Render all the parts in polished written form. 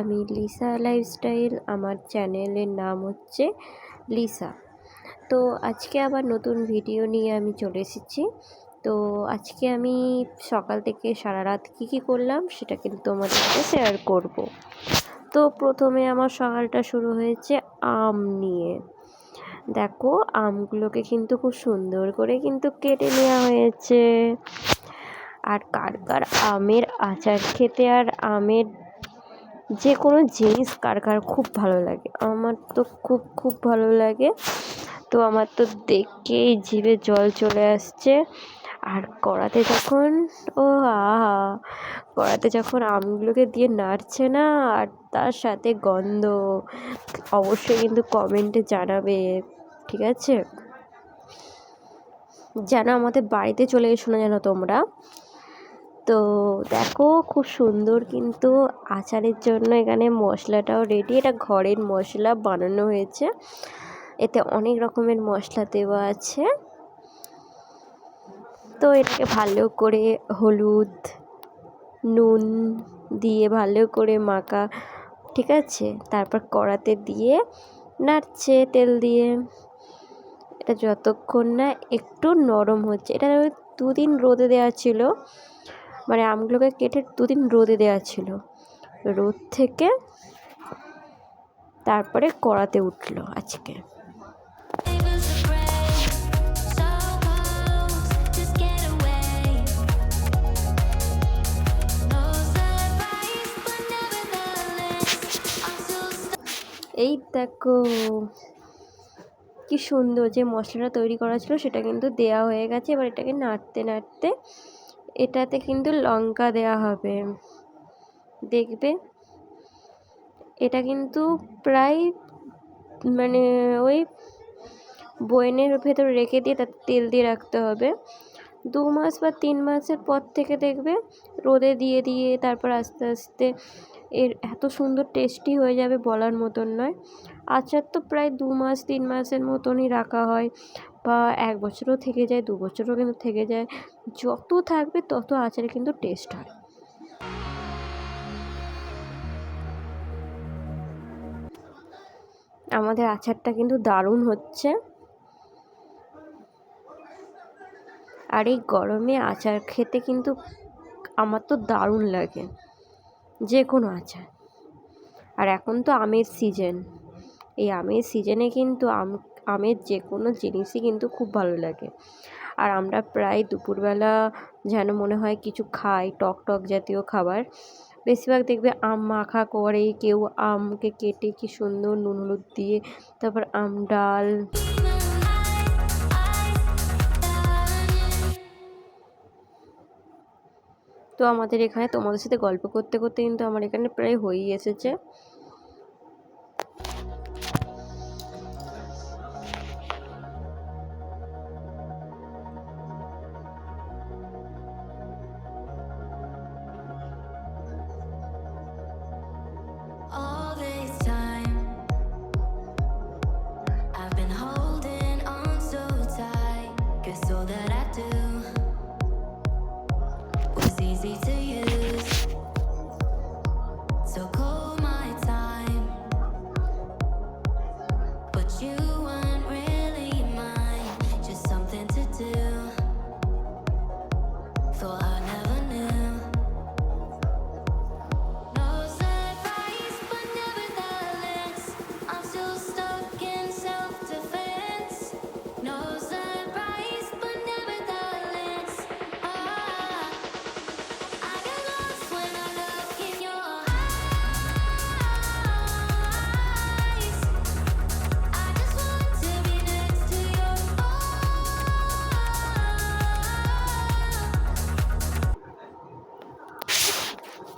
আমি Lisa lifestyle, আমার চ্যানেলের নাম হচ্ছে লিসা। তো আজকে আবার নতুন ভিডিও নিয়ে আমি চলে এসেছি। তো আজকে আমি সকাল থেকে সারা রাত কী করলাম সেটা কিন্তু তোমাদের সাথে শেয়ার করব। তো প্রথমে আমার সকালটা শুরু হয়েছে আম নিয়ে। দেখো, আমগুলোকে কিন্তু খুব সুন্দর করে কিন্তু কেটে নেওয়া হয়েছে। আর কার কার আমের আচার খেতে আর আমের যে কোনো জিনিস কার কার খুব ভালো লাগে, আমার তো খুব ভালো লাগে। তো আমার তো দেখেই জিভে জল চলে আসছে। আর কড়াতে যখন আহা কড়াতে যখন আমগুলোকে দিয়ে নাড়ছে না, আর তার সাথে গন্ধ, অবশ্যই কিন্তু কমেন্টে জানাবে, ঠিক আছে? যেন আমাদের বাড়িতে চলে এসো না যেন তোমরা। তো দেখো, খুব সুন্দর কিন্তু আচারের জন্য এখানে মশলাটাও রেডি। এটা ঘরের মশলা বানানো হয়েছে, এতে অনেক রকমের মশলা দেওয়া আছে। তো এটাকে ভালো করে হলুদ নুন দিয়ে ভালো করে মাখা, ঠিক আছে? তারপর কড়াতে দিয়ে নাড়ছে তেল দিয়ে। এটা যতক্ষণ না একটু নরম হচ্ছে, এটা 2 দিন রোদে দেওয়া ছিল, মানে আমগুলোকে কেটে 2 দিন রোদে দেওয়া ছিল। রোদ থেকে তারপরে কড়াতে উঠলো আজকে। এই দেখো কি সুন্দর যে মশলাটা তৈরি করা ছিল সেটা কিন্তু দেয়া হয়ে গেছে। এবার এটাকে নাড়তে নাড়তে এটাতে কিন্তু লঙ্কা দেয়া হবে, দেখবে। এটা কিন্তু প্রায় মানে ওই বয়নের ভেতর রেখে দিয়ে তাতে তেল দিয়ে রাখতে হবে। 2 মাস বা 3 মাসের পর থেকে দেখবে রোদে দিয়ে দিয়ে তারপর আস্তে আস্তে এর এত সুন্দর টেস্টি হয়ে যাবে, বলার মতন নয়। আচার তো প্রায় 2 মাস 3 মাসের মতনই রাখা হয়, বা 1 বছরও থেকে যায়, 2 বছরও কিন্তু থেকে যায়। যত থাকবে তত আচারে কিন্তু টেস্ট হয়। আমাদের আচারটা কিন্তু দারুণ হচ্ছে। আর এই গরমে আচার খেতে কিন্তু আমার তো দারুণ লাগে, যে কোনো আচার। আর এখন তো আমের সিজন, এই আমের সিজনে কিন্তু আমের যে কোনো জিনিসই কিন্তু খুব ভালো লাগে। আর আমরা প্রায় দুপুরবেলা যেন মনে হয় কিছু খাই, টক টক জাতীয় খাবার। বেশিরভাগ দেখবে আম মাখা করে, কেউ আমকে কেটে কি সুন্দর নুন হলুদ দিয়ে, তারপর আম ডাল। তো আমাদের এখানে তোমাদের সাথে গল্প করতে করতে কিন্তু আমার এখানে প্রায় হয়েই এসেছে।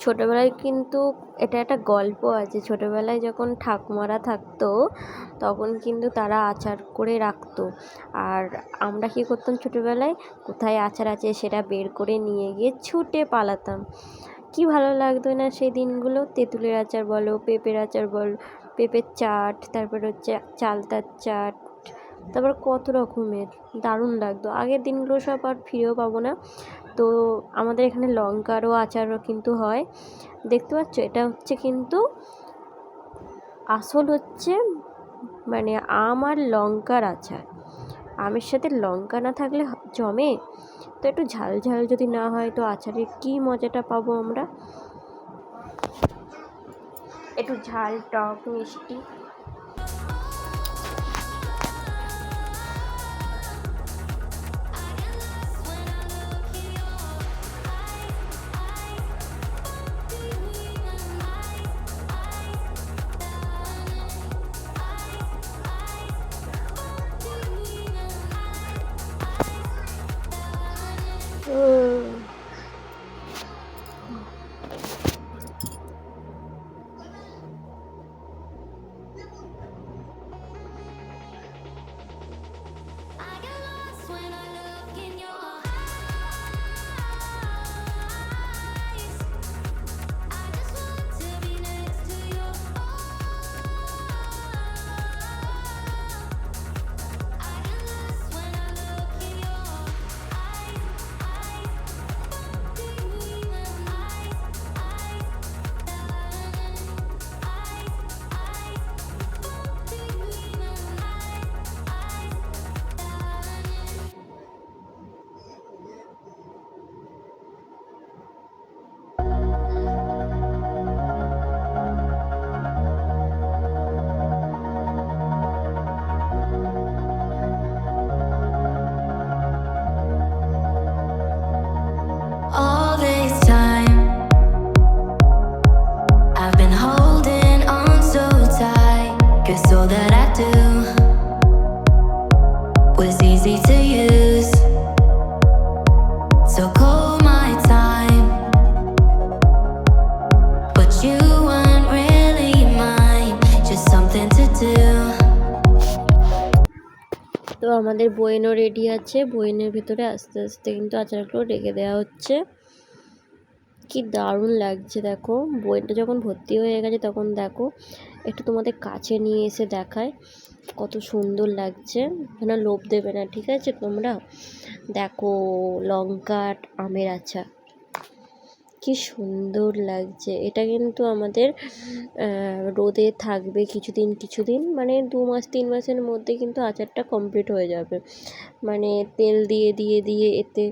ছোটোবেলায় কিন্তু এটা একটা গল্প আছে। ছোটোবেলায় যখন ঠাকুমারা থাকতো তখন কিন্তু তারা আচার করে রাখতো, আর আমরা কী করতাম ছোটোবেলায়, কোথায় আচার আছে সেটা বের করে নিয়ে গিয়ে ছুটে পালাতাম। কি ভালো লাগতো না সেই দিনগুলো। তেঁতুলের আচার বলো, পেঁপের আচার বলো, পেঁপের চাট, তারপর হচ্ছে চালতার চাট, তারপর কত রকমের দারুণ লাগতো। আগের দিনগুলো সব আর ফিরেও পাবো না। তো আমাদের এখানে লঙ্কারও আচারও কিন্তু হয়, দেখতে পাচ্ছ। এটা হচ্ছে কিন্তু আসল হচ্ছে মানে আম আর লঙ্কার আচার। আমের সাথে লঙ্কা না থাকলে জমে? তো একটু ঝাল ঝাল যদি না হয় তো আচারের কি মজাটা পাবো আমরা? একটু ঝাল, টক, মিষ্টি। All this time, I've been holding on so tight, 'cause all that I do was easy to use. So call my time, but you weren't really mine, just something to do. তো আমাদের বয়েনও ready আছে, বয়েনের ভিতরে আস্তে আস্তে কিন্তু আচারগুলো রেখে দেওয়া হচ্ছে। কি দারুণ লাগছে দেখো, বয়েনটা যখন ভর্তি হয়ে গেছে তখন দেখো, একটু তোমাদের কাছে নিয়ে এসে দেখায় কত সুন্দর লাগছে। মানে লোভ দেবে না, ঠিক আছে তোমরা। দেখো লঙ্কার আমের আচার কি সুন্দর লাগছে। এটা কিন্তু আমাদের রোদে থাকবে কিছুদিন, মানে 2 মাস 3 মাসের মধ্যে কিন্তু আচারটা কমপ্লিট হয়ে যাবে। মানে তেল দিয়ে দিয়ে দিয়ে এতে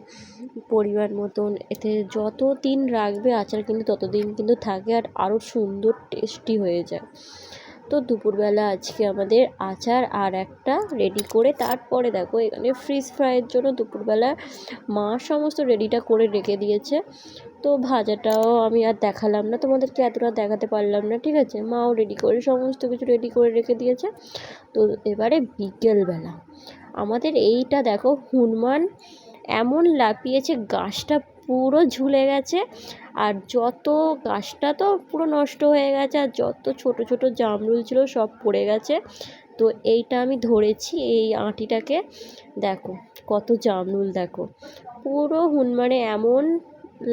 পরিমাণ মতন, এতে যত দিন রাখবে আচার কিন্তু ততদিন কিন্তু থাকে, আর আরও সুন্দর টেস্টি হয়ে যায়। তো দুপুরবেলা আজকে আমাদের আচার আর একটা রেডি করে, তারপরে দেখো এখানে ফ্রিজ ফ্রাইয়ের জন্য দুপুরবেলা মা সমস্ত রেডিটা করে রেখে দিয়েছে। তো ভাজাটাও আমি আর দেখালাম না তোমাদেরকে, এতটা দেখাতে পারলাম না, ঠিক আছে। মাও রেডি করে সমস্ত কিছু রেডি করে রেখে দিয়েছে। তো এবারে বিকেলবেলা আমাদের এইটা দেখো, হনুমান এমন লাফিয়েছে, গাছটা পুরো ঝুলে গেছে, আর যত গাছটা তো পুরো নষ্ট হয়ে গেছে, আর যত ছোট ছোট জামরুল ছিল সব পড়ে গেছে। তো এইটা আমি ধরেছি, এই আঁটিটাকে দেখো কত জামরুল, দেখো পুরো হনুমানে এমন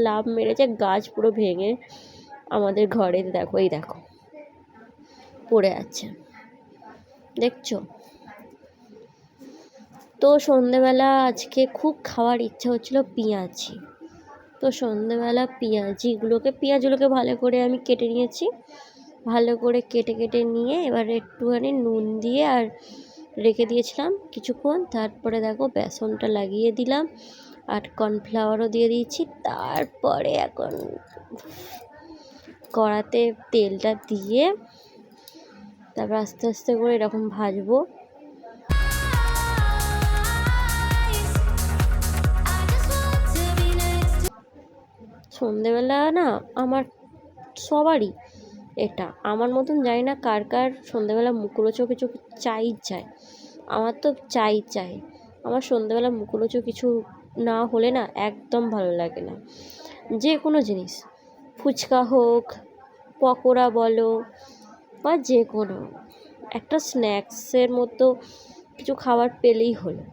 লাফ মেরেছে, গাছ পুরো ভেঙে আমাদের ঘরে দেখো, এই দেখো পড়ে আছে, দেখছো। তো সন্ধেবেলা আজকে খুব খাওয়ার ইচ্ছা হচ্ছিল পেঁয়াজি। তো সন্ধেবেলা পেঁয়াজগুলোকে ভালো করে আমি কেটে নিয়েছি। ভালো করে কেটে নিয়ে এবার একটুখানি নুন দিয়ে আর রেখে দিয়েছিলাম কিছুক্ষণ। তারপরে দেখো বেসনটা লাগিয়ে দিলাম, আর কর্নফ্লাওয়ারও দিয়ে দিয়েছি। তারপরে এখন কড়াতে তেলটা দিয়ে তারপর আস্তে আস্তে করে এরকম ভাজবো। সন্ধেবেলা না আমার সবারই এটা, আমার মতন জানি না কার কার সন্ধেবেলা মুখরোচক কিছু চাই। আমার তো চাই। আমার সন্ধেবেলা মুখরোচক কিছু না হলে না একদম ভালো লাগে না। যে কোনো জিনিস, ফুচকা হোক, পকোড়া বলো, বা যে কোনো একটা স্ন্যাক্সের মতো কিছু খাবার পেলেই হলো।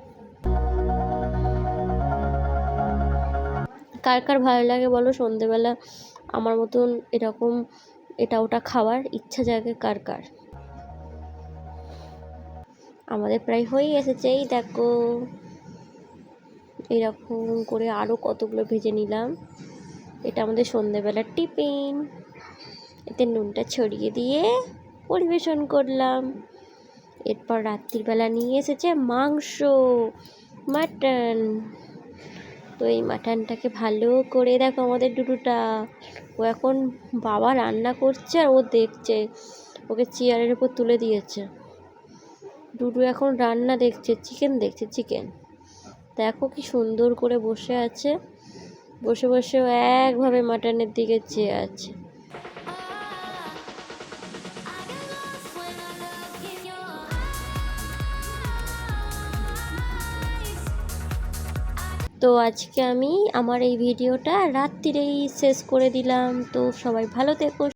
কার কার ভালো লাগে বলো সন্ধেবেলা আমার মতন এরকম এটা ওটা খাওয়ার ইচ্ছা জাগে কার কার? আমাদের প্রায় হয়েই এসেছে, এই দেখো এরকম করে আরও কতগুলো ভেজে নিলাম। এটা আমাদের সন্ধেবেলার টিফিন। এতে নুনটা ছড়িয়ে দিয়ে পরিবেশন করলাম। এরপর রাত্রিবেলা নিয়ে এসেছে মাংস, মাটন। তো এই মাটনটাকে ভালো করে দেখো আমাদের ডুডুটা, ও এখন বাবা রান্না করছে আর ও দেখছে, ওকে চেয়ারের উপর তুলে দিয়েছে। ডুডু এখন রান্না দেখছে, চিকেন দেখছে, চিকেন। দেখো কি সুন্দর করে বসে আছে, বসে বসে ও একভাবে মাটনের দিকে চেয়ে আছে। তো আজকে আমি আমার এই ভিডিওটা রাত্রিরেই শেষ করে দিলাম। তো সবাই ভালো থেকো।